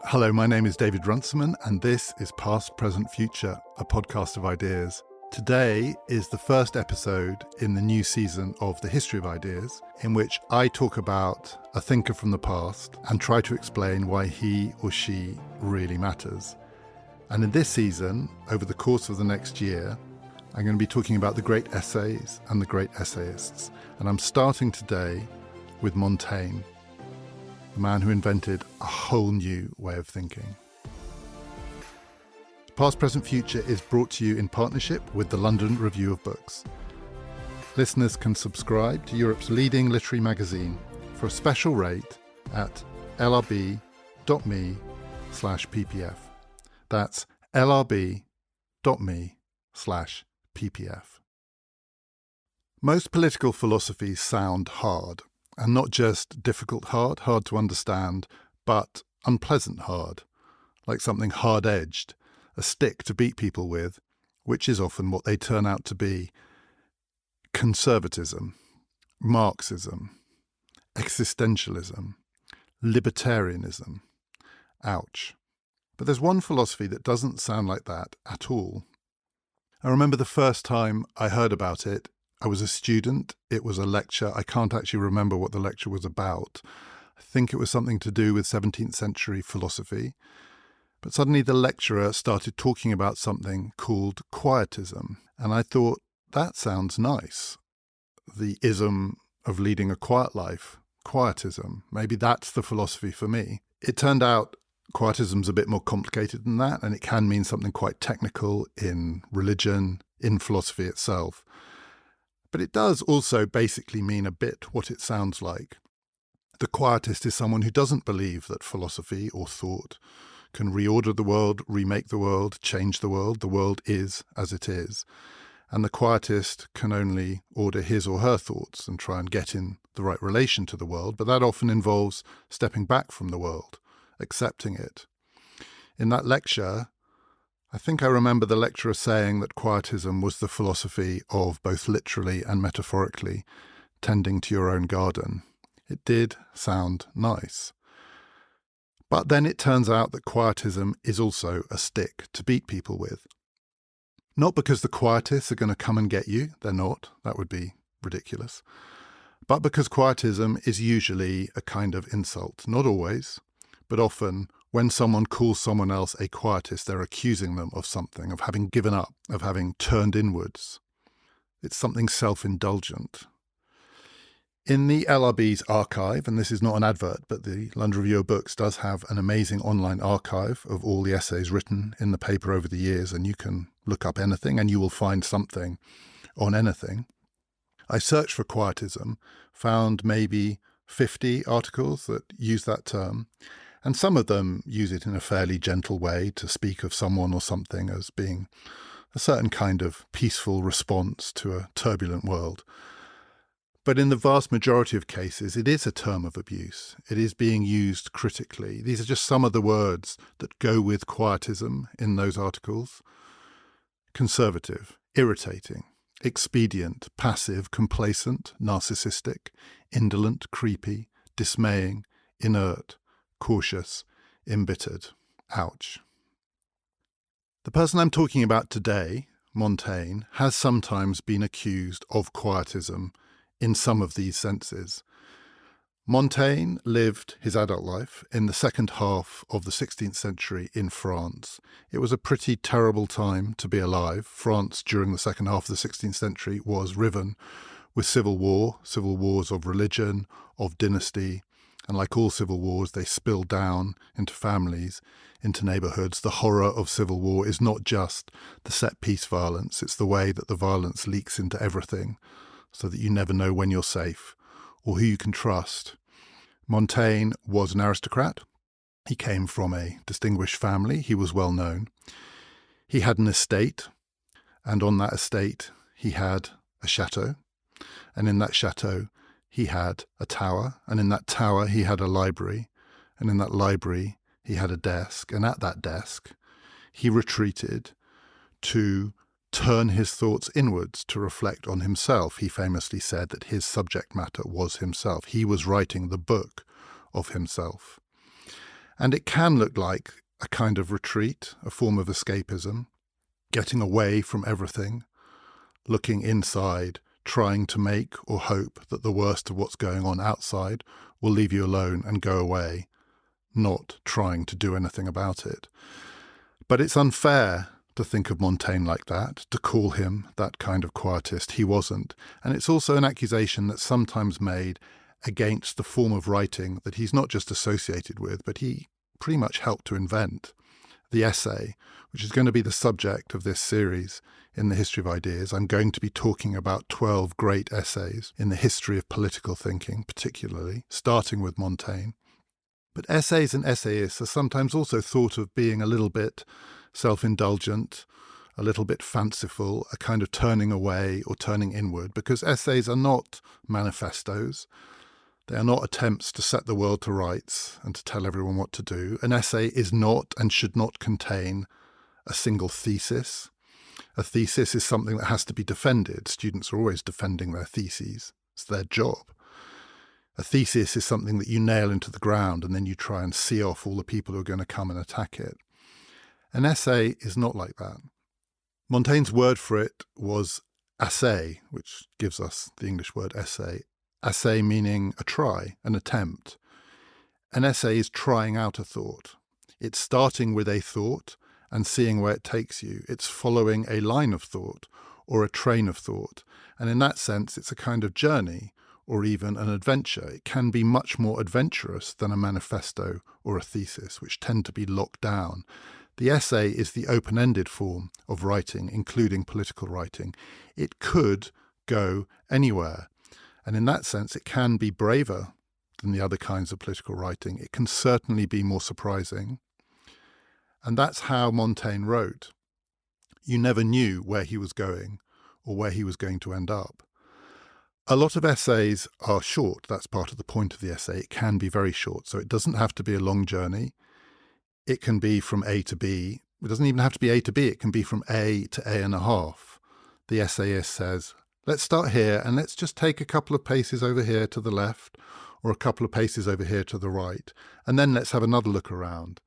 Hello, my name is David Runciman, and this is Past, Present, Future, a podcast of ideas. Today is the first episode in the new season of The History of Ideas, in which I talk about a thinker from the past and try to explain why he or she really matters. And in this season, over the course of the next year, I'm going to be talking about the great essays and the great essayists. And I'm starting today with Montaigne, the man who invented a whole new way of thinking. Past, Present, Future is brought to you in partnership with the London Review of Books. Listeners can subscribe to Europe's leading literary magazine for a special rate at lrb.me/ppf. That's lrb.me/ppf. Most political philosophies sound hard. And not just difficult hard to understand, but unpleasant hard, like something hard-edged, a stick to beat people with, which is often what they turn out to be. Conservatism, Marxism, existentialism, libertarianism. Ouch. But there's one philosophy that doesn't sound like that at all. I remember the first time I heard about it, I was a student. It was a lecture. I can't actually remember what the lecture was about. I think it was something to do with 17th century philosophy. But suddenly the lecturer started talking about something called quietism. And I thought, that sounds nice. The ism of leading a quiet life, quietism. Maybe that's the philosophy for me. It turned out quietism's a bit more complicated than that, and it can mean something quite technical in religion, in philosophy itself. But it does also basically mean a bit what it sounds like. The quietist is someone who doesn't believe that philosophy or thought can reorder the world, remake the world, change the world. The world is as it is. And the quietist can only order his or her thoughts and try and get in the right relation to the world, but that often involves stepping back from the world, accepting it. In that lecture, I think I remember the lecturer saying that quietism was the philosophy of both literally and metaphorically tending to your own garden. It did sound nice. But then it turns out that quietism is also a stick to beat people with. Not because the quietists are going to come and get you, they're not, that would be ridiculous, but because quietism is usually a kind of insult. Not always, but often. When someone calls someone else a quietist, they're accusing them of something, of having given up, of having turned inwards. It's something self-indulgent. In the LRB's archive, and this is not an advert, but the London Review of Books does have an amazing online archive of all the essays written in the paper over the years, and you can look up anything and you will find something on anything. I searched for quietism, found maybe 50 articles that use that term, and some of them use it in a fairly gentle way to speak of someone or something as being a certain kind of peaceful response to a turbulent world. But in the vast majority of cases, it is a term of abuse. It is being used critically. These are just some of the words that go with quietism in those articles. Conservative, irritating, expedient, passive, complacent, narcissistic, indolent, creepy, dismaying, inert, cautious, embittered. Ouch. The person I'm talking about today, Montaigne, has sometimes been accused of quietism in some of these senses. Montaigne lived his adult life in the second half of the 16th century in France. It was a pretty terrible time to be alive. France during the second half of the 16th century was riven with civil wars of religion, of dynasty, and like all civil wars, they spill down into families, into neighbourhoods. The horror of civil war is not just the set-piece violence, it's the way that the violence leaks into everything, so that you never know when you're safe or who you can trust. Montaigne was an aristocrat. He came from a distinguished family. He was well known. He had an estate, and on that estate he had a chateau, and in that chateau he had a tower, and in that tower he had a library, and in that library he had a desk, and at that desk he retreated to turn his thoughts inwards, to reflect on himself. He famously said that his subject matter was himself. He was writing the book of himself. And it can look like a kind of retreat, a form of escapism, getting away from everything, looking inside, trying to make or hope that the worst of what's going on outside will leave you alone and go away, not trying to do anything about it. But it's unfair to think of Montaigne like that, to call him that kind of quietist. He wasn't. And it's also an accusation that's sometimes made against the form of writing that he's not just associated with, but he pretty much helped to invent, the essay, which is going to be the subject of this series in the History of Ideas. I'm going to be talking about 12 great essays in the history of political thinking, particularly, starting with Montaigne. But essays and essayists are sometimes also thought of being a little bit self-indulgent, a little bit fanciful, a kind of turning away or turning inward, because essays are not manifestos. They are not attempts to set the world to rights and to tell everyone what to do. An essay is not and should not contain a single thesis. A thesis is something that has to be defended. Students are always defending their theses. It's their job. A thesis is something that you nail into the ground and then you try and see off all the people who are going to come and attack it. An essay is not like that. Montaigne's word for it was essay, which gives us the English word essay. Essay meaning a try, an attempt. An essay is trying out a thought. It's starting with a thought and seeing where it takes you. It's following a line of thought or a train of thought. And in that sense, it's a kind of journey or even an adventure. It can be much more adventurous than a manifesto or a thesis, which tend to be locked down. The essay is the open-ended form of writing, including political writing. It could go anywhere. And in that sense, it can be braver than the other kinds of political writing. It can certainly be more surprising. And that's how Montaigne wrote. You never knew where he was going or where he was going to end up. A lot of essays are short. That's part of the point of the essay. It can be very short. So it doesn't have to be a long journey. It can be from A to B. It doesn't even have to be A to B. It can be from A to A and a half. The essayist says, let's start here and let's just take a couple of paces over here to the left or a couple of paces over here to the right. And then let's have another look around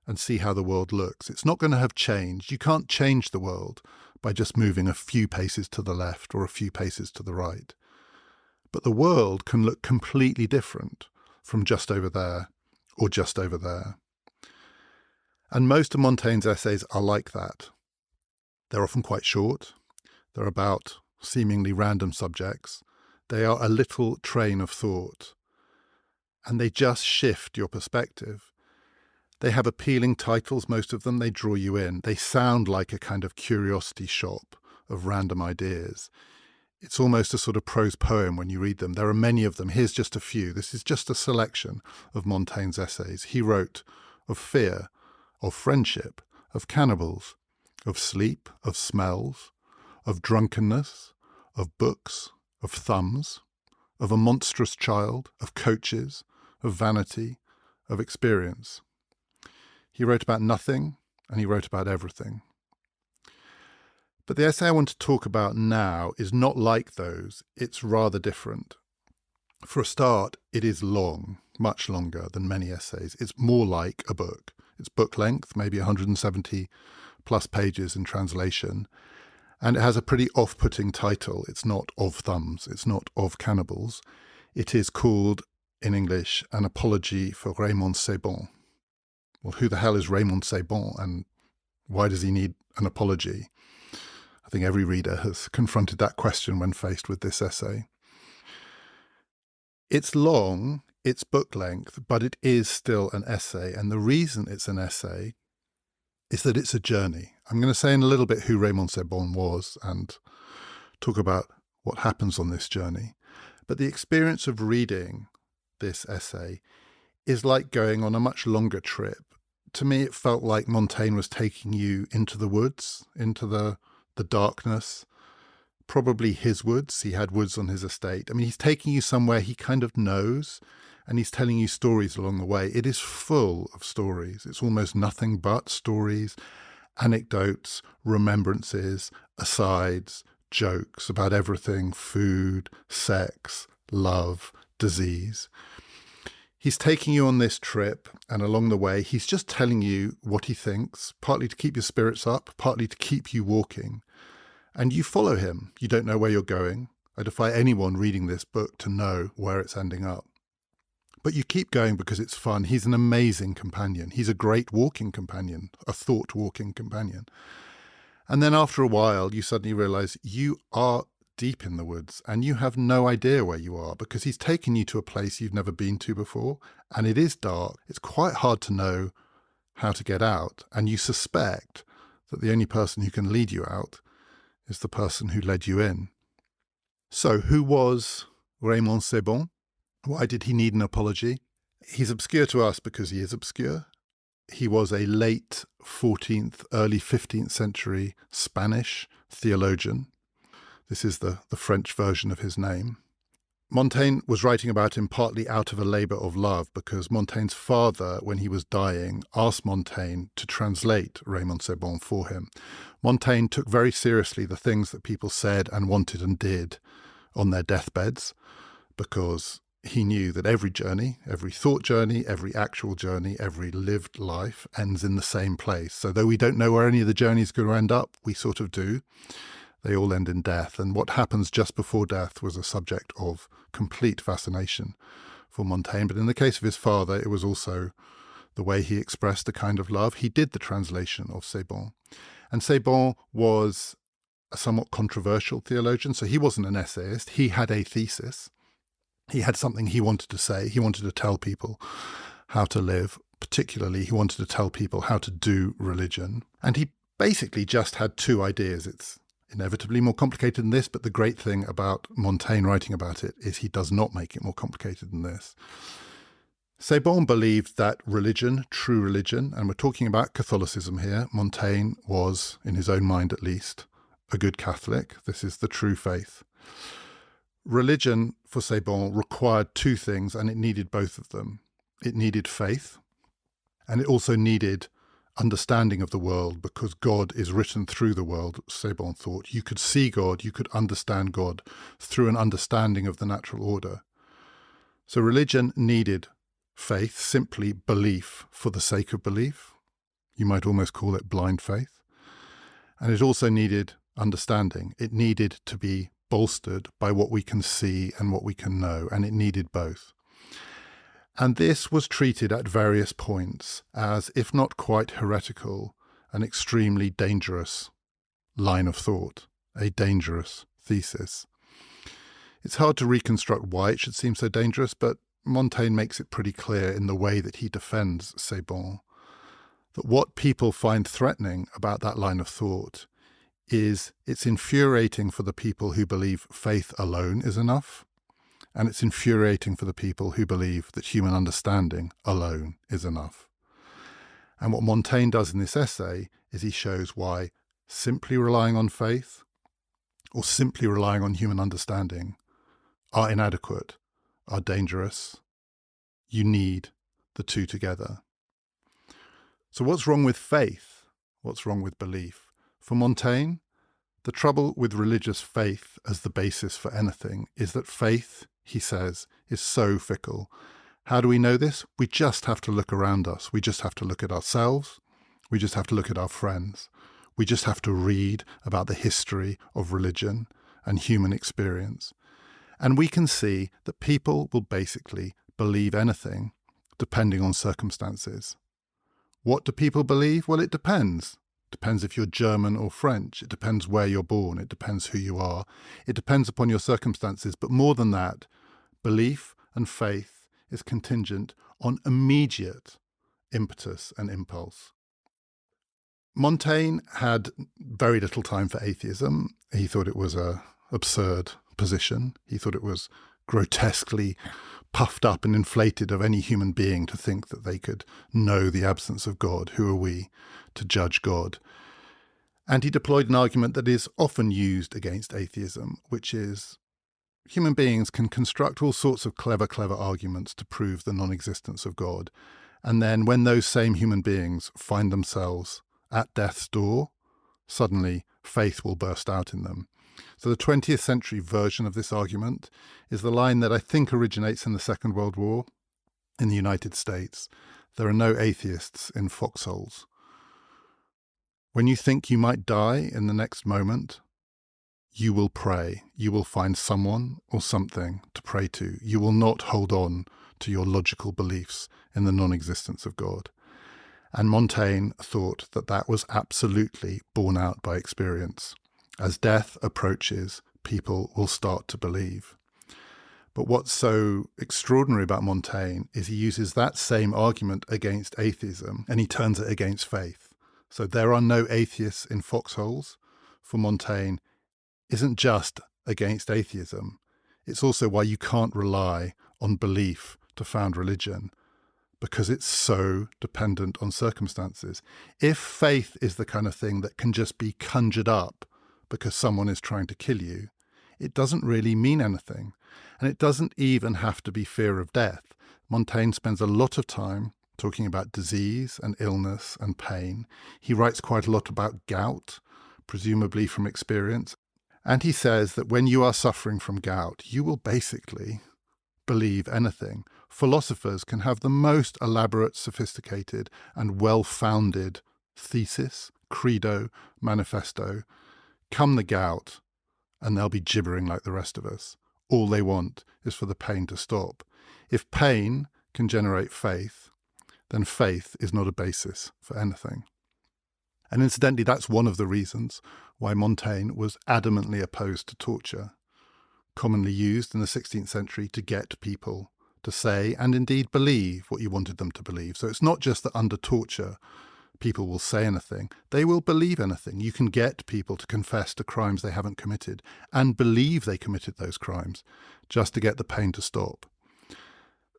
and see how the world looks. It's not going to have changed. You can't change the world by just moving a few paces to the left or a few paces to the right. But the world can look completely different from just over there or just over there. And most of Montaigne's essays are like that. They're often quite short. They're about seemingly random subjects. They are a little train of thought. And they just shift your perspective. They have appealing titles, most of them. They draw you in. They sound like a kind of curiosity shop of random ideas. It's almost a sort of prose poem when you read them. There are many of them. Here's just a few. This is just a selection of Montaigne's essays. He wrote of fear, of friendship, of cannibals, of sleep, of smells, of drunkenness, of books, of thumbs, of a monstrous child, of coaches, of vanity, of experience. He wrote about nothing and he wrote about everything. But the essay I want to talk about now is not like those. It's rather different. For a start, it is long, much longer than many essays. It's more like a book. It's book length, maybe 170 plus pages in translation. And it has a pretty off-putting title. It's not Of Thumbs. It's not Of Cannibals. It is called, in English, An Apology for Raymond Sebon. Well, who the hell is Raymond Sebon and why does he need an apology? I think every reader has confronted that question when faced with this essay. It's long, it's book length, but it is still an essay. And the reason it's an essay is that it's a journey. I'm going to say in a little bit who Raymond Sebon was and talk about what happens on this journey. But the experience of reading this essay is like going on a much longer trip. To me, it felt like Montaigne was taking you into the woods, into the darkness, probably his woods. He had woods on his estate. I mean, he's taking you somewhere he kind of knows, and he's telling you stories along the way. It is full of stories. It's almost nothing but stories, anecdotes, remembrances, asides, jokes about everything: food, sex, love, disease. He's taking you on this trip, and along the way, he's just telling you what he thinks, partly to keep your spirits up, partly to keep you walking. And you follow him. You don't know where you're going. I defy anyone reading this book to know where it's ending up. But you keep going because it's fun. He's an amazing companion. He's a great walking companion, a thought-walking companion. And then after a while, you suddenly realize you are deep in the woods and you have no idea where you are, because he's taken you to a place you've never been to before, and it is dark. It's quite hard to know how to get out, and you suspect that the only person who can lead you out is the person who led you in. So who was Raymond Sebon? Why did he need an apology? He's obscure to us because he is obscure. He was a late 14th, early 15th century Spanish theologian. This is the French version of his name. Montaigne was writing about him partly out of a labour of love, because Montaigne's father, when he was dying, asked Montaigne to translate Raymond Sebon for him. Montaigne took very seriously the things that people said and wanted and did on their deathbeds, because he knew that every journey, every thought journey, every actual journey, every lived life ends in the same place. So though we don't know where any of the journeys are going to end up, we sort of do. They all end in death. And what happens just before death was a subject of complete fascination for Montaigne. But in the case of his father, it was also the way he expressed a kind of love. He did the translation of Sebon. And Sebon was a somewhat controversial theologian. So he wasn't an essayist. He had a thesis. He had something he wanted to say. He wanted to tell people how to live. Particularly, he wanted to tell people how to do religion. And he basically just had two ideas. It's inevitably more complicated than this, but the great thing about Montaigne writing about it is he does not make it more complicated than this. Sebon believed that religion, true religion, and we're talking about Catholicism here, Montaigne was, in his own mind at least, a good Catholic. This is the true faith. Religion, for Sebon, required two things, and it needed both of them. It needed faith, and it also needed understanding of the world, because God is written through the world, Sebon thought. You could see God, you could understand God through an understanding of the natural order. So religion needed faith, simply belief for the sake of belief. You might almost call it blind faith. And it also needed understanding. It needed to be bolstered by what we can see and what we can know, and it needed both. And this was treated at various points as, if not quite heretical, an extremely dangerous line of thought, a dangerous thesis. It's hard to reconstruct why it should seem so dangerous, but Montaigne makes it pretty clear in the way that he defends Sebon that what people find threatening about that line of thought is it's infuriating for the people who believe faith alone is enough, and it's infuriating for the people who believe that human understanding alone is enough. And what Montaigne does in this essay is he shows why simply relying on faith or simply relying on human understanding are inadequate, are dangerous. You need the two together. So what's wrong with faith? What's wrong with belief? For Montaigne, the trouble with religious faith as the basis for anything is that faith, he says, is so fickle. How do we know this? We just have to look around us. We just have to look at ourselves. We just have to look at our friends. We just have to read about the history of religion and human experience. And we can see that people will basically believe anything depending on circumstances. What do people believe? Well, it depends. It depends if you're German or French. It depends where you're born. It depends who you are. It depends upon your circumstances. But more than that, belief and faith is contingent on immediate impetus and impulse. Montaigne had very little time for atheism. He thought it was an absurd position. He thought it was grotesquely puffed up and inflated of any human being to think that they could know the absence of God. Who are we to judge God? And he deployed an argument that is often used against atheism, which is human beings can construct all sorts of clever arguments to prove the non-existence of God. And then when those same human beings find themselves at death's door, suddenly faith will burst out in them. So the 20th century version of this argument is the line that I think originates in the Second World War. in the United States, there are no atheists in foxholes. When you think you might die in the next moment, you will pray. You will find someone or something to pray to. You will not hold on to your logical beliefs in the non-existence of God. And Montaigne thought that that was absolutely borne out by experience. As death approaches, people will start to believe. But what's so extraordinary about Montaigne is he uses that same argument against atheism and he turns it against faith. So there are no atheists in foxholes for Montaigne isn't just against atheism. It's also why you can't rely on belief to found religion, because it's so dependent on circumstances. If faith is the kind of thing that can just be conjured up because someone is trying to kill you, it doesn't really mean anything. And it doesn't even have to be fear of death. Montaigne spends a lot of time talking about disease and illness and pain. He writes quite a lot about gout, presumably from experience. And he says that when you are suffering from gout, you will basically believe anything. Philosophers can have the most elaborate, sophisticated, and well-founded thesis, credo, manifesto. Come the gout, and they'll be gibbering like the rest of us. All they want is for the pain to stop. If pain can generate faith, then faith is not a basis for anything. And incidentally, that's one of the reasons why Montaigne was adamantly opposed to torture, commonly used in the 16th century to get people to say and indeed believe what you wanted them to believe. So it's not just that under torture people will say anything, they will believe anything. You can get people to confess to crimes they haven't committed and believe they committed those crimes just to get the pain to stop.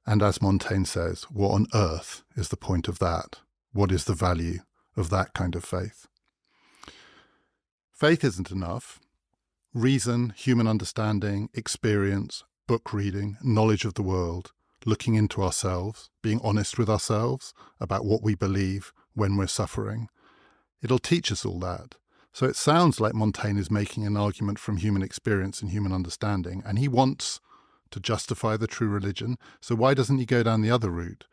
And as Montaigne says, what on earth is the point of that? What is the value of that kind of faith? Faith isn't enough. Reason, human understanding, experience, book reading, knowledge of the world, looking into ourselves, being honest with ourselves about what we believe when we're suffering. It'll teach us all that. So it sounds like Montaigne is making an argument from human experience and human understanding, and he wants to justify the true religion. So why doesn't he go down the other route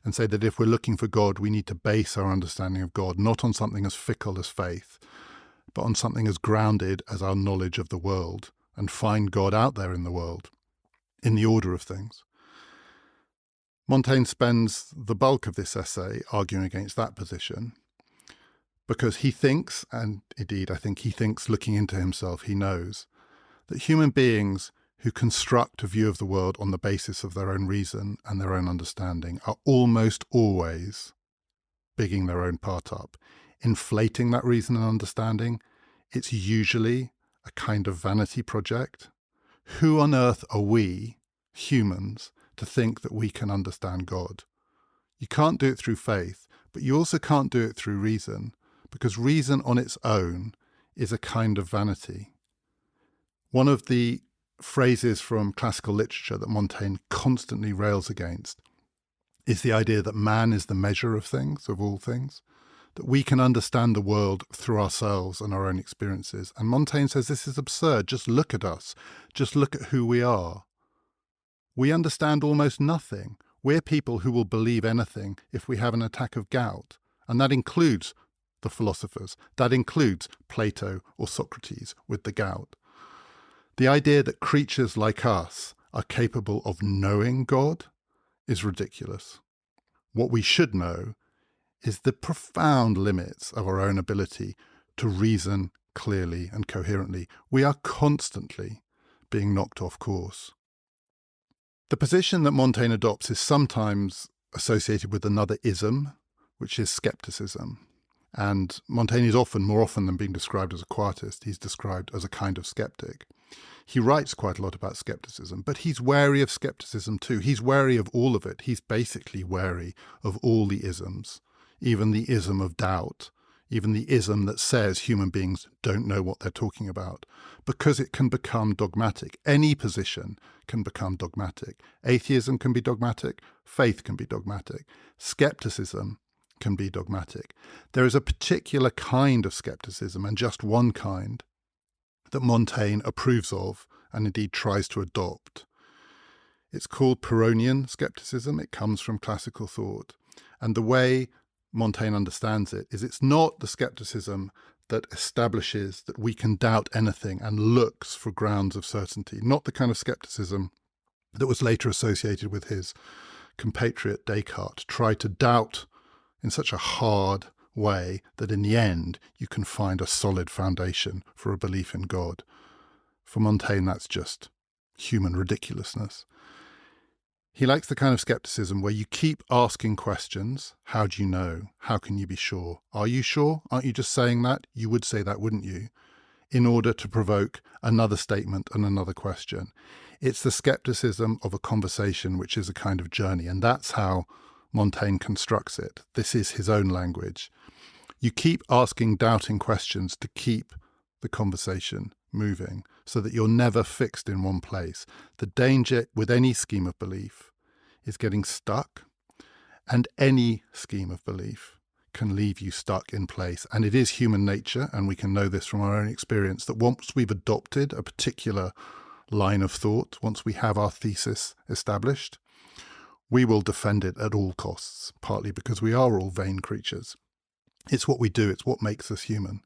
and say that if we're looking for God, we need to base our understanding of God not on something as fickle as faith, but on something as grounded as our knowledge of the world, and find God out there in the world, in the order of things? Montaigne spends the bulk of this essay arguing against that position because he thinks, and indeed I think he thinks looking into himself, he knows, that human beings who construct a view of the world on the basis of their own reason and their own understanding are almost always bigging their own part up, inflating that reason and understanding. It's usually a kind of vanity project. Who on earth are we, humans, to think that we can understand God? You can't do it through faith, but you also can't do it through reason, because reason on its own is a kind of vanity. One of the phrases from classical literature that Montaigne constantly rails against is the idea that man is the measure of things, of all things, that we can understand the world through ourselves and our own experiences. And Montaigne says this is absurd. Just look at us. Just look at who we are. We understand almost nothing. We're people who will believe anything if we have an attack of gout. And that includes the philosophers. That includes Plato or Socrates with the gout. The idea that creatures like us are capable of knowing God is ridiculous. What we should know is the profound limits of our own ability to reason clearly and coherently. We are constantly being knocked off course. The position that Montaigne adopts is sometimes associated with another ism, which is skepticism. And Montaigne is often, more often than being described as a quietist, he's described as a kind of skeptic. He writes quite a lot about skepticism, but he's wary of skepticism too. He's wary of all of it. He's basically wary of all the isms, even the ism of doubt, even the ism that says human beings don't know what they're talking about, because it can become dogmatic. Any position can become dogmatic. Atheism can be dogmatic. Faith can be dogmatic. Skepticism can be dogmatic. There is a particular kind of skepticism, and just one kind, that Montaigne approves of and indeed tries to adopt. It's called Pyrrhonian skepticism. It comes from classical thought. And the way Montaigne understands it is it's not the skepticism that establishes that we can doubt anything and looks for grounds of certainty, not the kind of skepticism that was later associated with his compatriot Descartes, tried to doubt in such a hard way that in the end you can find a solid foundation for a belief in God. For Montaigne, that's just human ridiculousness. He likes the kind of skepticism where you keep asking questions. How do you know? How can you be sure? Are you sure? Aren't you just saying that? You would say that, wouldn't you? In order to provoke another statement and another question. It's the skepticism of a conversation, which is a kind of journey. And that's how Montaigne constructs it. This is his own language. You keep asking doubting questions to keep the conversation moving so that you're never fixed in one place. The danger with any scheme of belief is getting stuck, and any scheme of belief can leave you stuck in place. And it is human nature, and we can know this from our own experience, that once we've adopted a particular line of thought, once we have our thesis established, we will defend it at all costs, partly because we are all vain creatures. It's what we do, it's what makes us human.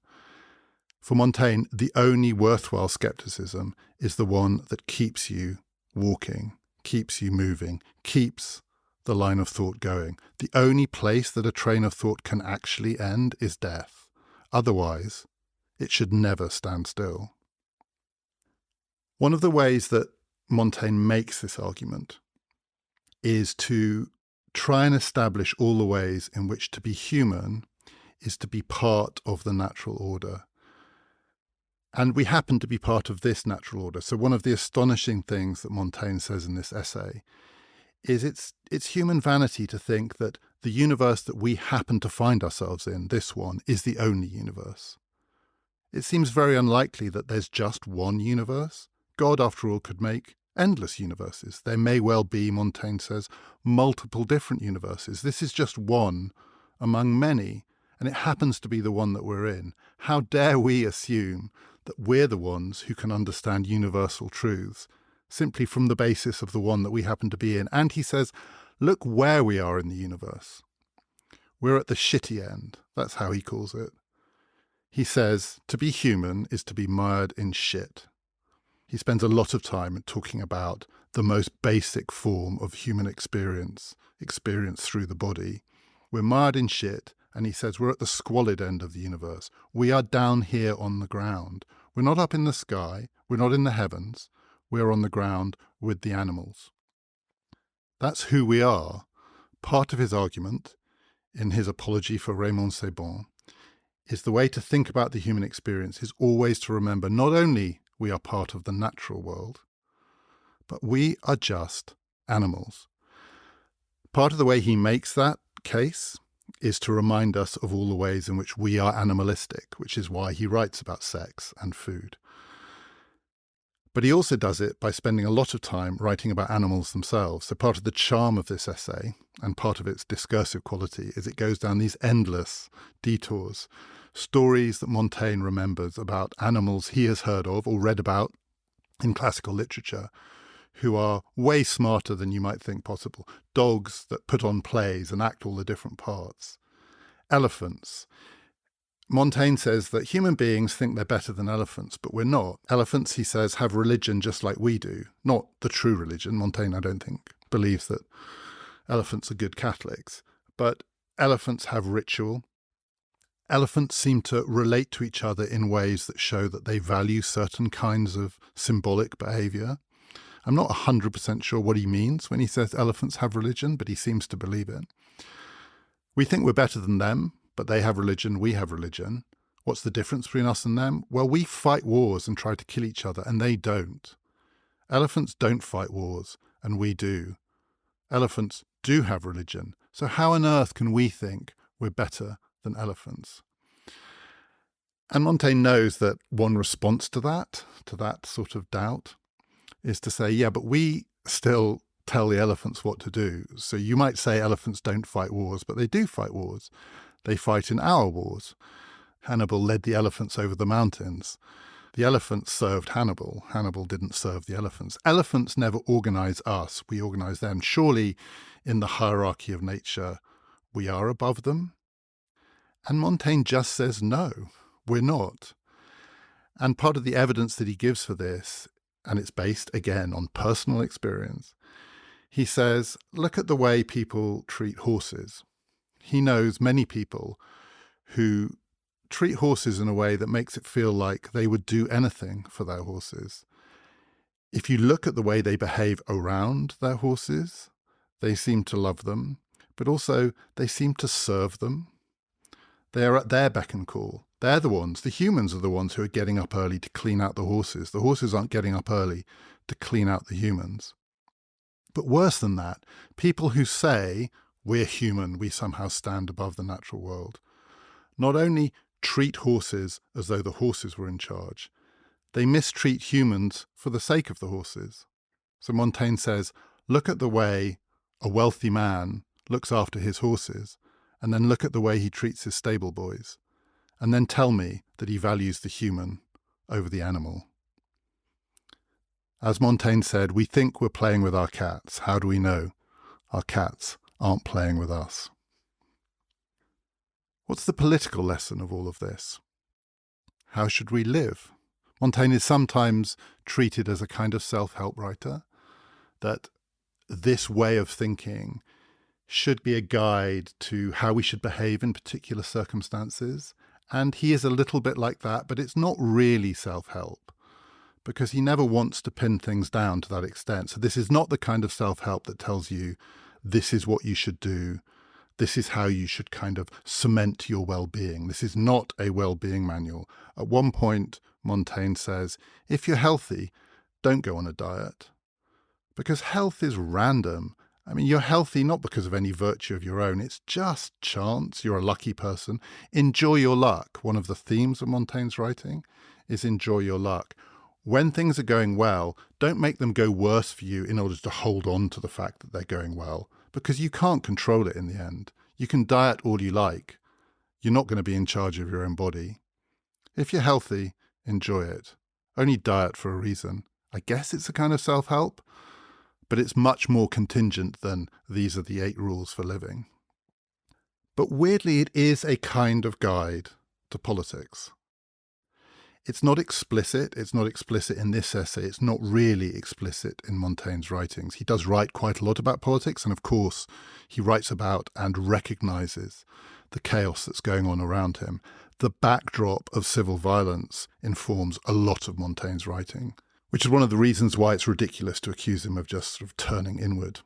For Montaigne, the only worthwhile skepticism is the one that keeps you walking, keeps you moving, keeps the line of thought going. The only place that a train of thought can actually end is death. Otherwise, it should never stand still. One of the ways that Montaigne makes this argument is to try and establish all the ways in which to be human is to be part of the natural order. And we happen to be part of this natural order. So one of the astonishing things that Montaigne says in this essay is it's human vanity to think that the universe that we happen to find ourselves in, this one, is the only universe. It seems very unlikely that there's just one universe. God, after all, could make endless universes. There may well be, Montaigne says, multiple different universes. This is just one among many, and it happens to be the one that we're in. How dare we assume that we're the ones who can understand universal truths simply from the basis of the one that we happen to be in? And he says, look where we are in the universe. We're at the shitty end. That's how he calls it. He says, to be human is to be mired in shit. He spends a lot of time talking about the most basic form of human experience through the body. We're mired in shit. And he says, we're at the squalid end of the universe. We are down here on the ground. We're not up in the sky. We're not in the heavens. We're on the ground with the animals. That's who we are. Part of his argument, in his apology for Raymond Sebon, is the way to think about the human experience is always to remember not only we are part of the natural world, but we are just animals. Part of the way he makes that case is to remind us of all the ways in which we are animalistic, which is why he writes about sex and food. But he also does it by spending a lot of time writing about animals themselves. So part of the charm of this essay and part of its discursive quality is it goes down these endless detours, stories that Montaigne remembers about animals he has heard of or read about in classical literature, who are way smarter than you might think possible. Dogs that put on plays and act all the different parts. Elephants. Montaigne says that human beings think they're better than elephants, but we're not. Elephants, he says, have religion just like we do. Not the true religion. Montaigne, I don't think, believes that elephants are good Catholics. But elephants have ritual. Elephants seem to relate to each other in ways that show that they value certain kinds of symbolic behaviour. I'm not 100% sure what he means when he says elephants have religion, but he seems to believe it. We think we're better than them, but they have religion, we have religion. What's the difference between us and them? Well, we fight wars and try to kill each other, and they don't. Elephants don't fight wars, and we do. Elephants do have religion. So how on earth can we think we're better than elephants? And Montaigne knows that one response to that sort of doubt, is to say, yeah, but we still tell the elephants what to do. So you might say elephants don't fight wars, but they do fight wars. They fight in our wars. Hannibal led the elephants over the mountains. The elephants served Hannibal. Hannibal didn't serve the elephants. Elephants never organize us. We organize them. Surely, in the hierarchy of nature, we are above them. And Montaigne just says, no, we're not. And part of the evidence that he gives for this, and it's based, again, on personal experience, he says, look at the way people treat horses. He knows many people who treat horses in a way that makes it feel like they would do anything for their horses. If you look at the way they behave around their horses, they seem to love them, but also they seem to serve them. They are at their beck and call. They're the humans are the ones who are getting up early to clean out the horses. The horses aren't getting up early to clean out the humans. But worse than that, people who say, we're human, we somehow stand above the natural world, not only treat horses as though the horses were in charge, they mistreat humans for the sake of the horses. So Montaigne says, look at the way a wealthy man looks after his horses, and then look at the way he treats his stable boys, and then tell me that he values the human over the animal. As Montaigne said, we think we're playing with our cats. How do we know our cats aren't playing with us? What's the political lesson of all of this? How should we live? Montaigne is sometimes treated as a kind of self-help writer, that this way of thinking should be a guide to how we should behave in particular circumstances. And he is a little bit like that, but it's not really self-help, because he never wants to pin things down to that extent. So this is not the kind of self-help that tells you this is what you should do. This is how you should kind of cement your well-being. This is not a well-being manual. At one point, Montaigne says, if you're healthy, don't go on a diet, because health is random. I mean, you're healthy not because of any virtue of your own. It's just chance. You're a lucky person. Enjoy your luck. One of the themes of Montaigne's writing is enjoy your luck. When things are going well, don't make them go worse for you in order to hold on to the fact that they're going well, because you can't control it in the end. You can diet all you like. You're not going to be in charge of your own body. If you're healthy, enjoy it. Only diet for a reason. I guess it's a kind of self-help, but it's much more contingent than these are the 8 rules for living. But weirdly, it is a kind of guide to politics. It's not explicit. It's not explicit in this essay. It's not really explicit in Montaigne's writings. He does write quite a lot about politics, and of course, he writes about and recognizes the chaos that's going on around him. The backdrop of civil violence informs a lot of Montaigne's writing, which is one of the reasons why it's ridiculous to accuse him of just sort of turning inward.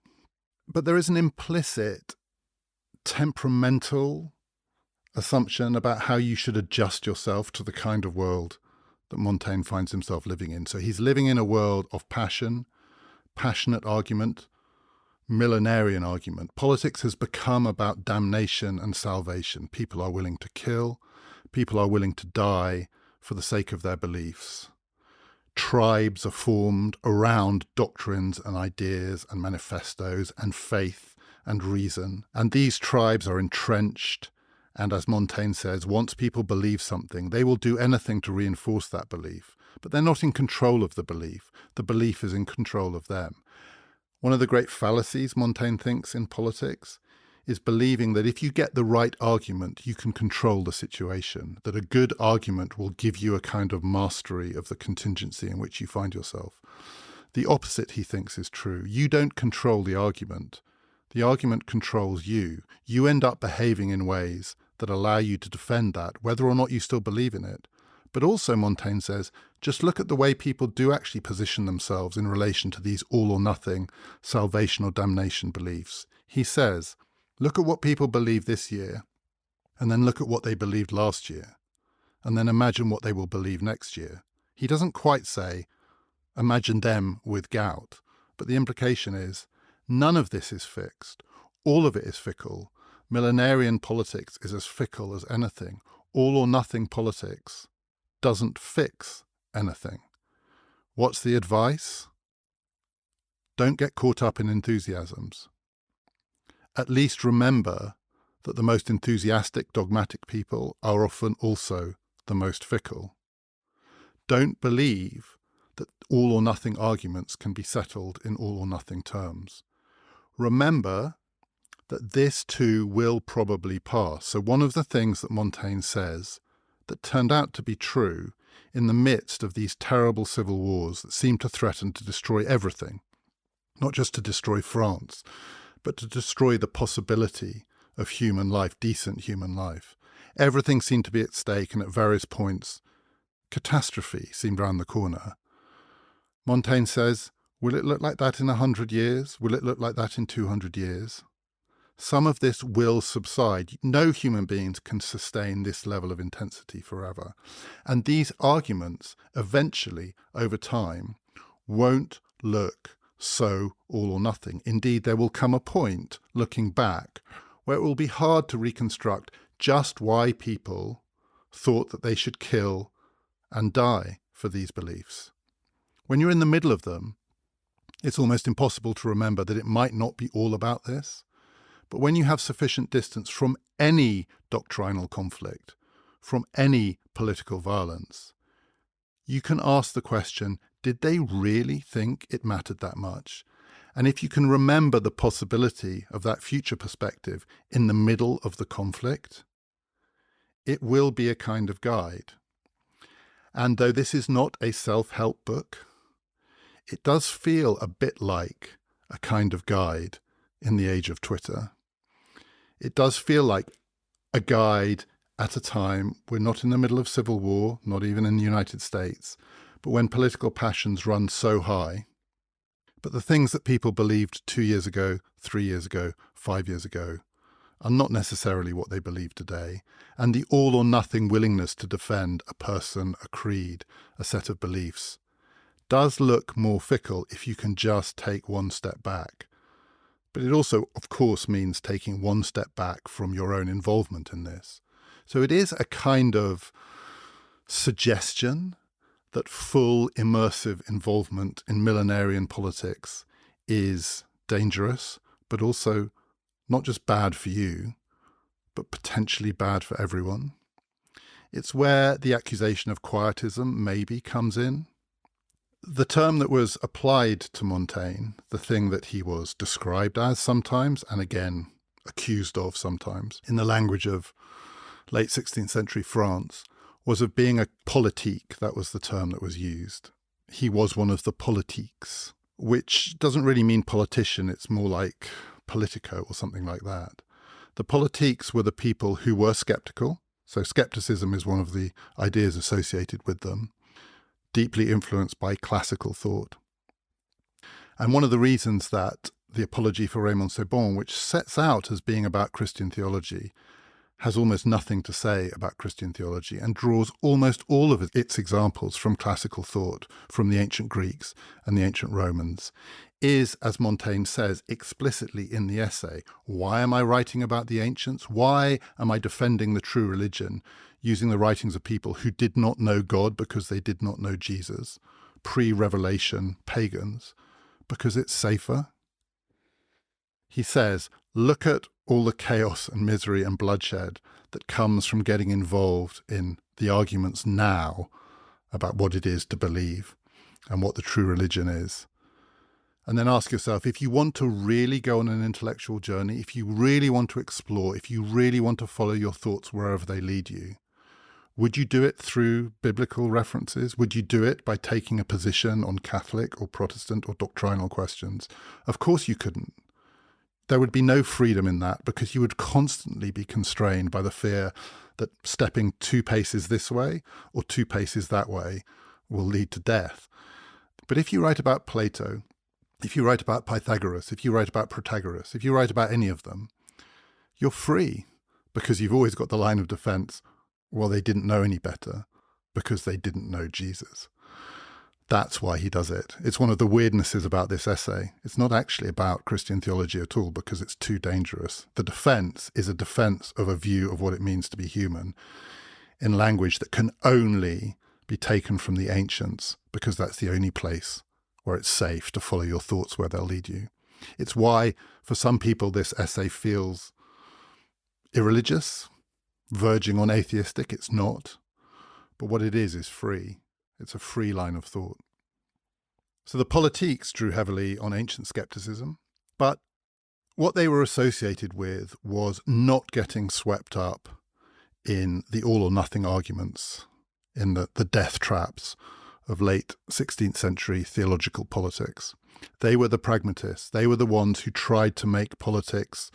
But there is an implicit temperamental assumption about how you should adjust yourself to the kind of world that Montaigne finds himself living in. So he's living in a world of passion, passionate argument, millenarian argument. Politics has become about damnation and salvation. People are willing to kill. People are willing to die for the sake of their beliefs. Tribes are formed around doctrines and ideas and manifestos and faith and reason. And these tribes are entrenched. And as Montaigne says, once people believe something, they will do anything to reinforce that belief. But they're not in control of the belief. The belief is in control of them. One of the great fallacies, Montaigne thinks, in politics is believing that if you get the right argument, you can control the situation, that a good argument will give you a kind of mastery of the contingency in which you find yourself. The opposite, he thinks, is true. You don't control the argument. The argument controls you. You end up behaving in ways that allow you to defend that, whether or not you still believe in it. But also, Montaigne says, just look at the way people do actually position themselves in relation to these all or nothing salvation or damnation beliefs. He says, look at what people believe this year, and then look at what they believed last year, and then imagine what they will believe next year. He doesn't quite say, imagine them with gout, but the implication is, none of this is fixed. All of it is fickle. Millenarian politics is as fickle as anything. All or nothing politics doesn't fix anything. What's the advice? Don't get caught up in enthusiasms. At least remember that the most enthusiastic, dogmatic people are often also the most fickle. Don't believe that all or nothing arguments can be settled in all or nothing terms. Remember that this too will probably pass. So one of the things that Montaigne says that turned out to be true in the midst of these terrible civil wars that seemed to threaten to destroy everything, not just to destroy France, but to destroy the possibility of human life, decent human life. Everything seemed to be at stake, and at various points, catastrophe seemed round the corner. Montaigne says, will it look like that in 100 years? Will it look like that in 200 years? Some of this will subside. No human beings can sustain this level of intensity forever. And these arguments, eventually, over time, won't look so all or nothing. Indeed, there will come a point, looking back, where it will be hard to reconstruct just why people thought that they should kill and die for these beliefs. When you're in the middle of them, it's almost impossible to remember that it might not be all about this. But when you have sufficient distance from any doctrinal conflict, from any political violence, you can ask the question, did they really think it mattered that much? And if you can remember the possibility of that future perspective in the middle of the conflict, it will be a kind of guide. And though this is not a self-help book, it does feel a bit like a kind of guide in the age of Twitter. It does feel like a guide at a time we're not in the middle of civil war, not even in the United States, but when political passions run so high. But the things that people believed 2 years ago, 3 years ago, 5 years ago are not necessarily what they believe today. And the all or nothing willingness to defend a person, a creed, a set of beliefs does look more fickle if you can just take one step back. But it also, of course, means taking one step back from your own involvement in this. So it is a kind of suggestion that full immersive involvement in millenarian politics is dangerous, but also not just bad for you, but potentially bad for everyone. It's where the accusation of quietism maybe comes in. The term that was applied to Montaigne, the thing that he was described as sometimes, and again accused of sometimes, in the language of late 16th century France, was of being a politique. That was the term that was used. He was one of the politiques, which doesn't really mean politician. It's more like politico or something like that. The politiques were the people who were skeptical. So skepticism is one of the ideas associated with them, deeply influenced by classical thought. And one of the reasons that the Apology for Raymond Sebon, which sets out as being about Christian theology, has almost nothing to say about Christian theology and draws almost all of its examples from classical thought, from the ancient Greeks and the ancient Romans, is, as Montaigne says explicitly in the essay, why am I writing about the ancients? Why am I defending the true religion using the writings of people who did not know God because they did not know Jesus, pre-revelation pagans? Because it's safer. He says, look at all the chaos and misery and bloodshed that comes from getting involved in the arguments now about what it is to believe and what the true religion is. And then ask yourself, if you want to really go on an intellectual journey, if you really want to explore, if you really want to follow your thoughts wherever they lead you, would you do it through biblical references? Would you do it by taking a position on Catholic or Protestant or doctrinal questions? Of course you couldn't. There would be no freedom in that because you would constantly be constrained by the fear that stepping 2 paces this way or 2 paces that way will lead to death. But if you write about Plato, if you write about Pythagoras, if you write about Protagoras, if you write about any of them, you're free because you've always got the line of defense, well, they didn't know any better because they didn't know Jesus. That's why he does it. It's one of the weirdnesses about this essay. It's not actually about Christian theology at all because it's too dangerous. The defense is a defense of a view of what it means to be human in language that can only be taken from the ancients because that's the only place where it's safe to follow your thoughts where they'll lead you. It's why, for some people, this essay feels irreligious, verging on atheistic. It's not. But what it is free. It's a free line of thought. So the politiques drew heavily on ancient skepticism, but what they were associated with was not getting swept up in the all or nothing arguments, in the death traps of late 16th century theological politics. They were the pragmatists. They were the ones who tried to make politics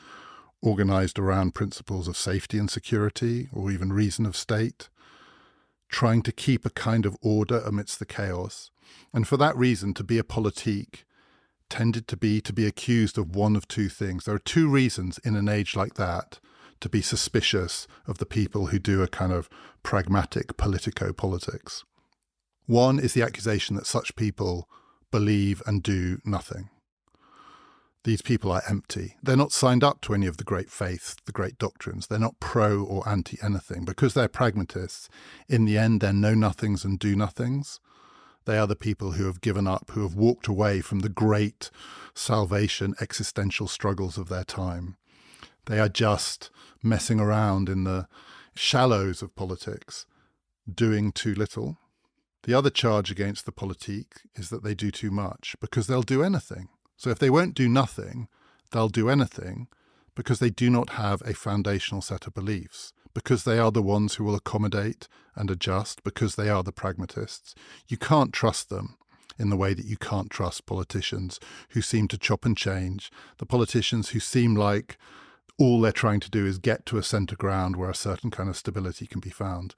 organized around principles of safety and security, or even reason of state, trying to keep a kind of order amidst the chaos. And for that reason, to be a politique tended to be accused of one of two things. There are two reasons in an age like that to be suspicious of the people who do a kind of pragmatic politico-politics. One is the accusation that such people believe and do nothing. These people are empty. They're not signed up to any of the great faiths, the great doctrines. They're not pro or anti anything. Because they're pragmatists, in the end, they're know-nothings and do-nothings. They are the people who have given up, who have walked away from the great salvation existential struggles of their time. They are just messing around in the shallows of politics, doing too little. The other charge against the politique is that they do too much, because they'll do anything. So if they won't do nothing, they'll do anything, because they do not have a foundational set of beliefs, because they are the ones who will accommodate and adjust, because they are the pragmatists. You can't trust them in the way that you can't trust politicians who seem to chop and change, the politicians who seem like all they're trying to do is get to a centre ground where a certain kind of stability can be found.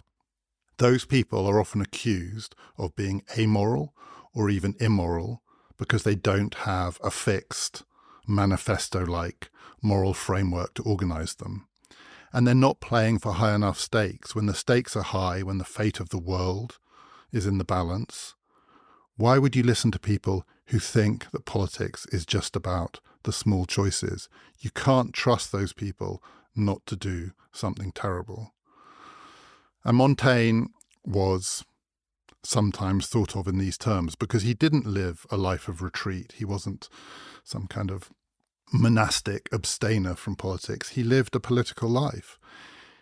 Those people are often accused of being amoral or even immoral because they don't have a fixed manifesto-like moral framework to organise them. And they're not playing for high enough stakes. When the stakes are high, when the fate of the world is in the balance, why would you listen to people who think that politics is just about the small choices? You can't trust those people not to do something terrible. And Montaigne was sometimes thought of in these terms because he didn't live a life of retreat. He wasn't some kind of monastic abstainer from politics. He lived a political life.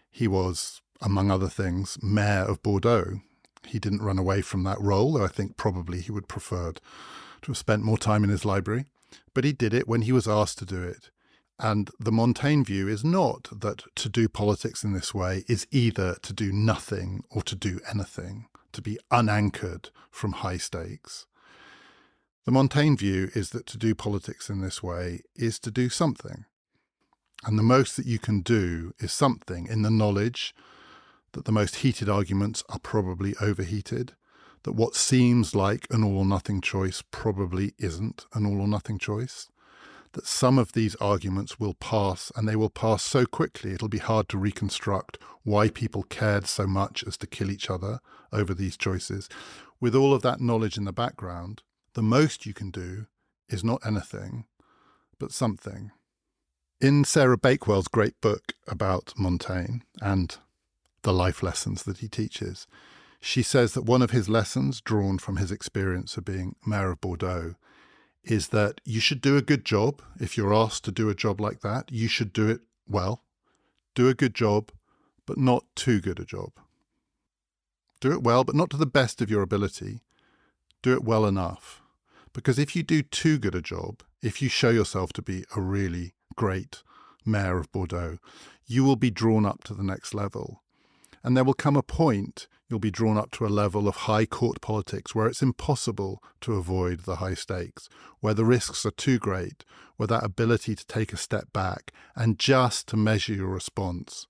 He was, among other things, mayor of Bordeaux. He didn't run away from that role, though I think probably he would preferred to have spent more time in his library. But he did it when he was asked to do it. And the Montaigne view is not that to do politics in this way is either to do nothing or to do anything, to be unanchored from high stakes. The Montaigne view is that to do politics in this way is to do something. And the most that you can do is something in the knowledge that the most heated arguments are probably overheated, that what seems like an all or nothing choice probably isn't an all or nothing choice, that some of these arguments will pass, and they will pass so quickly it'll be hard to reconstruct why people cared so much as to kill each other over these choices. With all of that knowledge in the background, the most you can do is not anything, but something. In Sarah Bakewell's great book about Montaigne and the life lessons that he teaches, she says that one of his lessons, drawn from his experience of being mayor of Bordeaux, is that you should do a good job. If you're asked to do a job like that, you should do it well. Do a good job, but not too good a job. Do it well, but not to the best of your ability. Do it well enough. Because if you do too good a job, if you show yourself to be a really great mayor of Bordeaux, you will be drawn up to the next level. And there will come a point you'll be drawn up to a level of high court politics where it's impossible to avoid the high stakes, where the risks are too great, where that ability to take a step back and just to measure your response,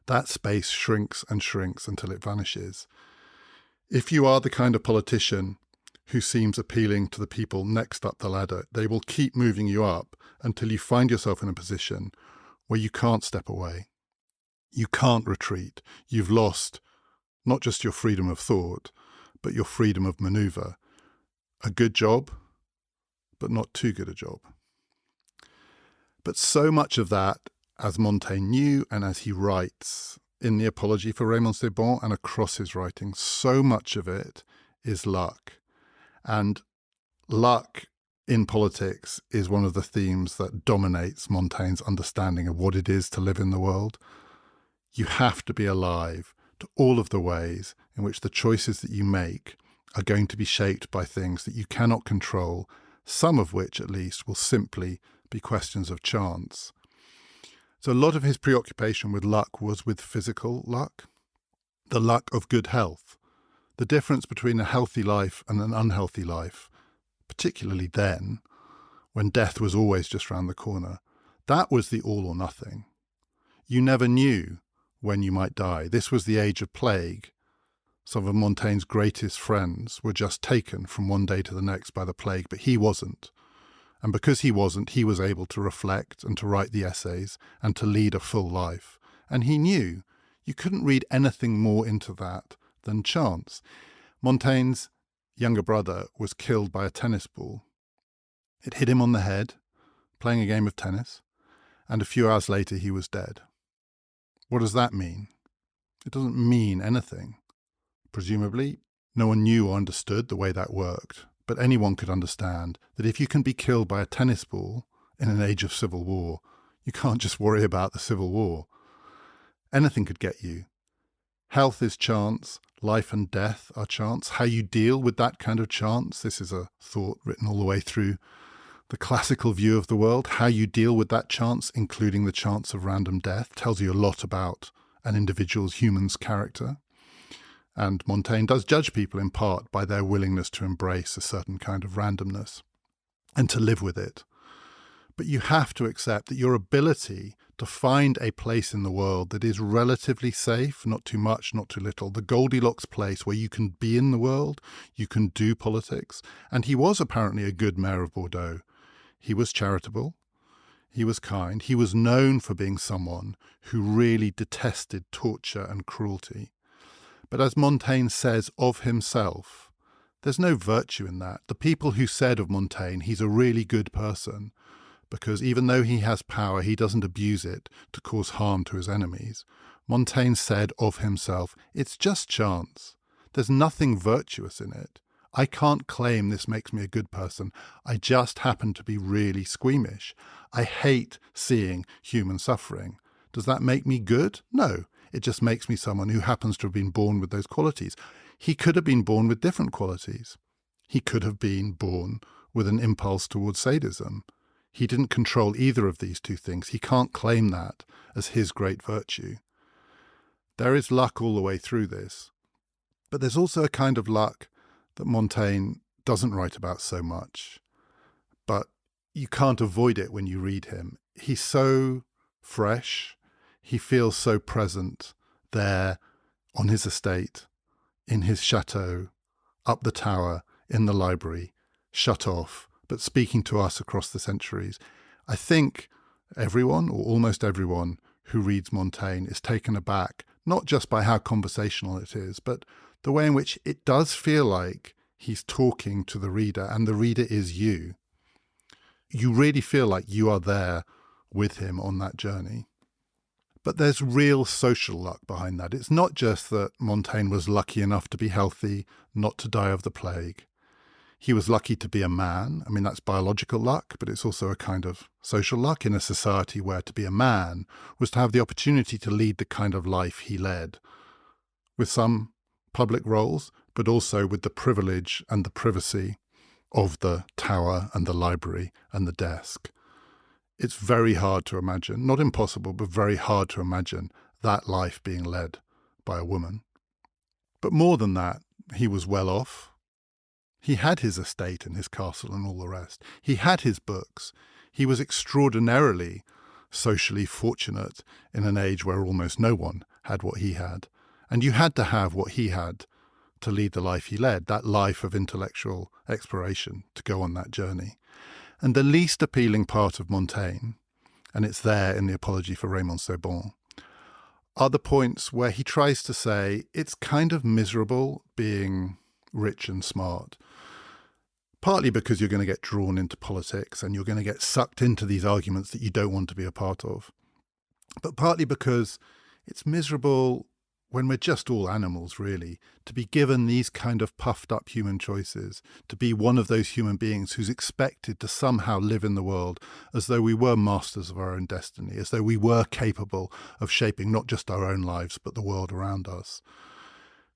that space shrinks and shrinks until it vanishes. If you are the kind of politician who seems appealing to the people next up the ladder, they will keep moving you up until you find yourself in a position where you can't step away. You can't retreat. You've lost not just your freedom of thought, but your freedom of manoeuvre. A good job, but not too good a job. But so much of that, as Montaigne knew and as he writes in the Apology for Raymond Sebon and across his writing, so much of it is luck. And luck in politics is one of the themes that dominates Montaigne's understanding of what it is to live in the world. You have to be alive to all of the ways in which the choices that you make are going to be shaped by things that you cannot control, some of which at least will simply be questions of chance. So a lot of his preoccupation with luck was with physical luck, the luck of good health, the difference between a healthy life and an unhealthy life, particularly then, when death was always just round the corner. That was the all or nothing. You never knew when you might die. This was the age of plague. Some of Montaigne's greatest friends were just taken from one day to the next by the plague, but he wasn't. And because he wasn't, he was able to reflect and to write the essays and to lead a full life. And he knew you couldn't read anything more into that than chance. Montaigne's younger brother was killed by a tennis ball. It hit him on the head, playing a game of tennis, and a few hours later he was dead. What does that mean? It doesn't mean anything. Presumably, no one knew or understood the way that worked, but anyone could understand that if you can be killed by a tennis ball in an age of civil war, you can't just worry about the civil war. Anything could get you. Health is chance, life and death are chance. How you deal with that kind of chance, this is a thought written all the way through the classical view of the world. How you deal with that chance, including the chance of random death, tells you a lot about an individual's human's character. And Montaigne does judge people in part by their willingness to embrace a certain kind of randomness and to live with it. But you have to accept that your ability to find a place in the world that is relatively safe, not too much, not too little, the Goldilocks place where you can be in the world, you can do politics. And he was apparently a good mayor of Bordeaux. He was charitable, he was kind, he was known for being someone who really detested torture and cruelty. But as Montaigne says of himself, there's no virtue in that. The people who said of Montaigne, he's a really good person, because even though he has power, he doesn't abuse it to cause harm to his enemies. Montaigne said of himself, it's just chance. There's nothing virtuous in it. I can't claim this makes me a good person. I just happen to be really squeamish. I hate seeing human suffering. Does that make me good? No. It just makes me someone who happens to have been born with those qualities. He could have been born with different qualities. He could have been born with an impulse towards sadism. He didn't control either of these two things. He can't claim that as his great virtue. There is luck all the way through this. But there's also a kind of luck that Montaigne doesn't write about so much. But you can't avoid it when you read him. He's so fresh. He feels so present there on his estate, in his chateau, up the tower, in the library, shut off, but speaking to us across the centuries. I think everyone, or almost everyone, who reads Montaigne is taken aback, not just by how conversational it is, but the way in which it does feel like he's talking to the reader, and the reader is you. You really feel like you are there with him on that journey. But there's real social luck behind that. It's not just that Montaigne was lucky enough to be healthy, not to die of the plague. He was lucky to be a man. I mean, that's biological luck, but it's also a kind of social luck in a society where to be a man was to have the opportunity to lead the kind of life he led, with some public roles, but also with the privilege and the privacy of the tower and the library and the desk. It's very hard to imagine, not impossible, but very hard to imagine that life being led by a woman. But more than that, he was well off. He had his estate and his castle and all the rest. He had his books. He was extraordinarily socially fortunate in an age where almost no one had what he had. And you had to have what he had to lead the life he led, that life of intellectual exploration, to go on that journey. And the least appealing part of Montaigne, and it's there in the Apology for Raymond Sebon, are the points where he tries to say it's kind of miserable being rich and smart, partly because you're going to get drawn into politics and you're going to get sucked into these arguments that you don't want to be a part of, but partly because it's miserable when we're just all animals, really, to be given these kind of puffed up human choices, to be one of those human beings who's expected to somehow live in the world as though we were masters of our own destiny, as though we were capable of shaping not just our own lives, but the world around us.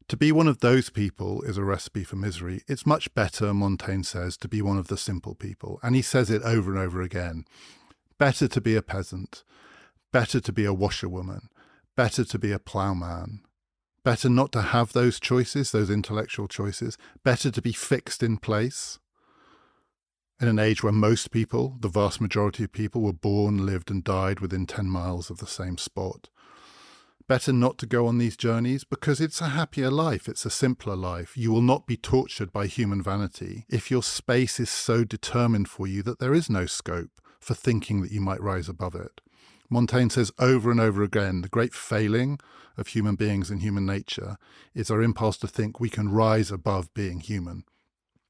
To be one of those people is a recipe for misery. It's much better, Montaigne says, to be one of the simple people. And he says it over and over again. Better to be a peasant. Better to be a washerwoman. Better to be a ploughman. Better not to have those choices, those intellectual choices. Better to be fixed in place. In an age where most people, the vast majority of people, were born, lived and died within 10 miles of the same spot. Better not to go on these journeys because it's a happier life, it's a simpler life. You will not be tortured by human vanity if your space is so determined for you that there is no scope for thinking that you might rise above it. Montaigne says over and over again, the great failing of human beings and human nature is our impulse to think we can rise above being human.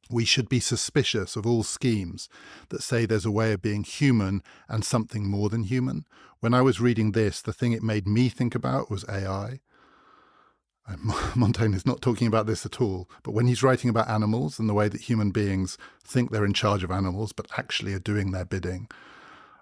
We should be suspicious of all schemes that say there's a way of being human and something more than human. When I was reading this, the thing it made me think about was AI. And Montaigne is not talking about this at all, but when he's writing about animals and the way that human beings think they're in charge of animals but actually are doing their bidding,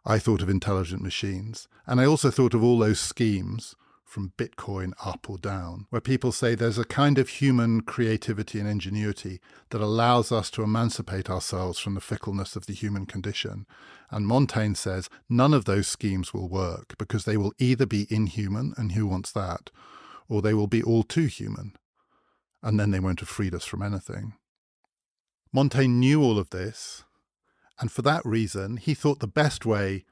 I thought of intelligent machines. And I also thought of all those schemes from Bitcoin up or down, where people say there's a kind of human creativity and ingenuity that allows us to emancipate ourselves from the fickleness of the human condition. And Montaigne says none of those schemes will work because they will either be inhuman, and who wants that, or they will be all too human, and then they won't have freed us from anything. Montaigne knew all of this, and for that reason, he thought the best way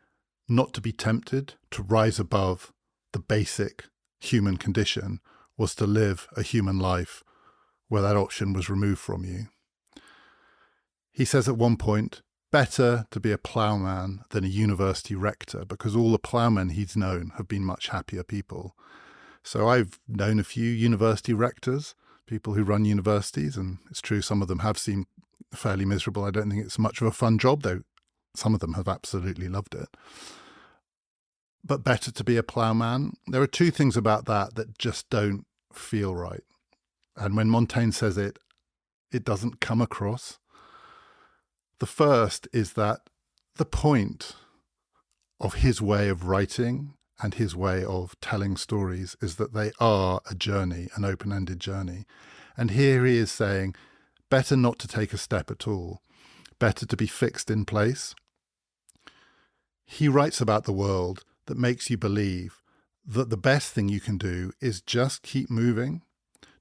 not to be tempted to rise above the basic human condition was to live a human life where that option was removed from you. He says at one point, better to be a ploughman than a university rector, because all the ploughmen he's known have been much happier people. So I've known a few university rectors, people who run universities, and it's true some of them have seemed fairly miserable. I don't think it's much of a fun job, though some of them have absolutely loved it. But better to be a ploughman. There are two things about that just don't feel right. And when Montaigne says it, it doesn't come across. The first is that the point of his way of writing and his way of telling stories is that they are a journey, an open-ended journey. And here he is saying, better not to take a step at all, better to be fixed in place. He writes about the world that makes you believe that the best thing you can do is just keep moving,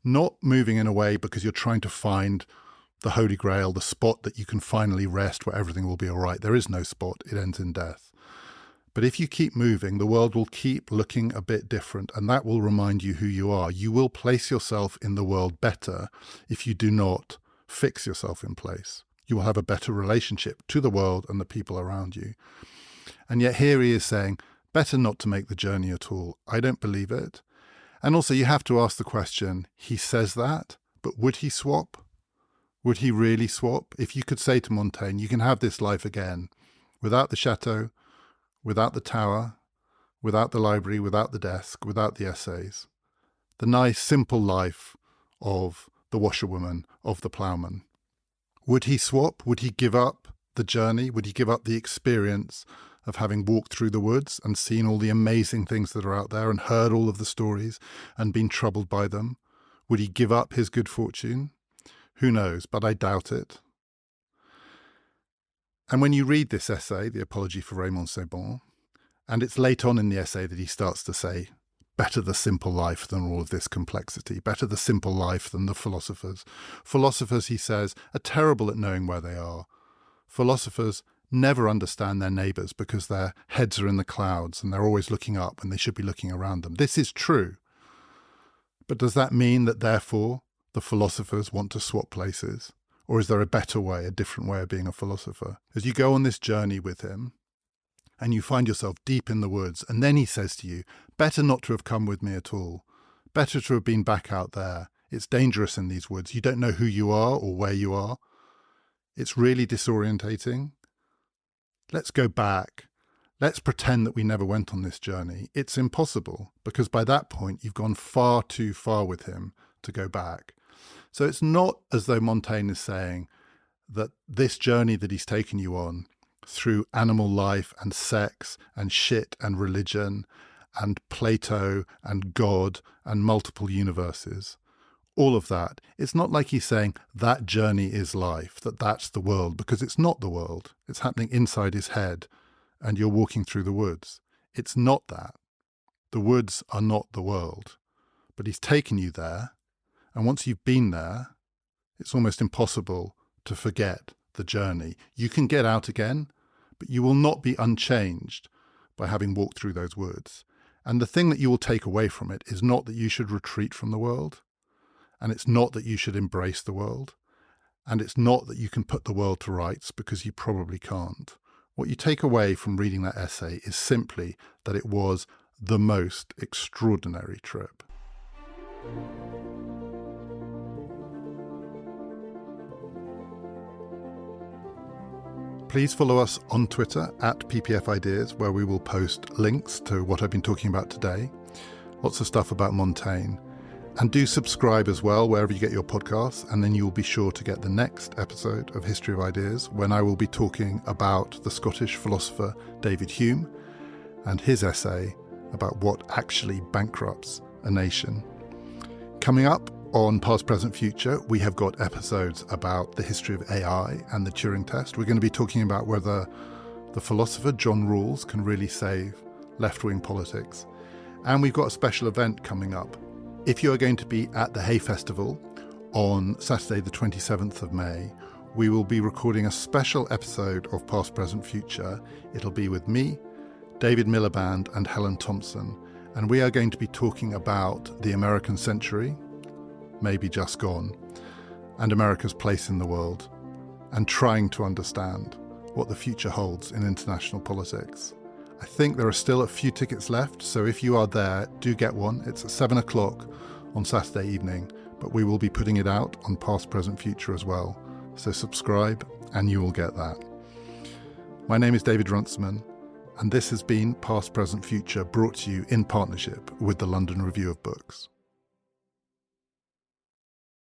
not moving in a way because you're trying to find the Holy Grail, the spot that you can finally rest where everything will be all right. There is no spot, it ends in death. But if you keep moving, the world will keep looking a bit different, and that will remind you who you are. You will place yourself in the world better if you do not fix yourself in place. You will have a better relationship to the world and the people around you. And yet here he is saying, better not to make the journey at all. I don't believe it. And also you have to ask the question, he says that, but would he swap? Would he really swap? If you could say to Montaigne, you can have this life again, without the chateau, without the tower, without the library, without the desk, without the essays. The nice, simple life of the washerwoman, of the ploughman. Would he swap? Would he give up the journey? Would he give up the experience of having walked through the woods and seen all the amazing things that are out there and heard all of the stories and been troubled by them? Would he give up his good fortune? Who knows, but I doubt it. And when you read this essay, The Apology for Raymond Sebon, and it's late on in the essay that he starts to say, better the simple life than all of this complexity, better the simple life than the philosophers. Philosophers, he says, are terrible at knowing where they are. Philosophers never understand their neighbours because their heads are in the clouds and they're always looking up when they should be looking around them. This is true. But does that mean that therefore the philosophers want to swap places? Or is there a better way, a different way of being a philosopher? As you go on this journey with him and you find yourself deep in the woods, and then he says to you, better not to have come with me at all. Better to have been back out there. It's dangerous in these woods. You don't know who you are or where you are. It's really disorientating. Let's go back. Let's pretend that we never went on this journey. It's impossible because by that point you've gone far too far with him to go back. So it's not as though Montaigne is saying that this journey that he's taken you on through animal life and sex and shit and religion and Plato and God and multiple universes, all of that. It's not like he's saying that journey is life, that's the world, because it's not the world. It's happening inside his head, and you're walking through the woods. It's not that. The woods are not the world. But he's taken you there, and once you've been there, it's almost impossible to forget the journey. You can get out again, but you will not be unchanged by having walked through those woods. And the thing that you will take away from it is not that you should retreat from the world, and it's not that you should embrace the world, and it's not that you can put the world to rights, because you probably can't. What you take away from reading that essay is simply that it was the most extraordinary trip. Please follow us on Twitter at PPF Ideas, where we will post links to what I've been talking about today. Lots of stuff about Montaigne. And do subscribe as well, wherever you get your podcasts, and then you will be sure to get the next episode of History of Ideas, when I will be talking about the Scottish philosopher David Hume and his essay about what actually bankrupts a nation. Coming up on Past, Present, Future, we have got episodes about the history of AI and the Turing test. We're going to be talking about whether the philosopher John Rawls can really save left-wing politics. And we've got a special event coming up. If you are going to be at the Hay Festival on Saturday the 27th of May, we will be recording a special episode of Past, Present, Future. It'll be with me, David Miliband and Helen Thompson, and we are going to be talking about the American century, maybe just gone, and America's place in the world, and trying to understand what the future holds in international politics. I think there are still a few tickets left, so if you are there, do get one. It's at 7 o'clock on Saturday evening, but we will be putting it out on Past, Present, Future as well. So subscribe and you will get that. My name is David Runciman, and this has been Past, Present, Future, brought to you in partnership with the London Review of Books.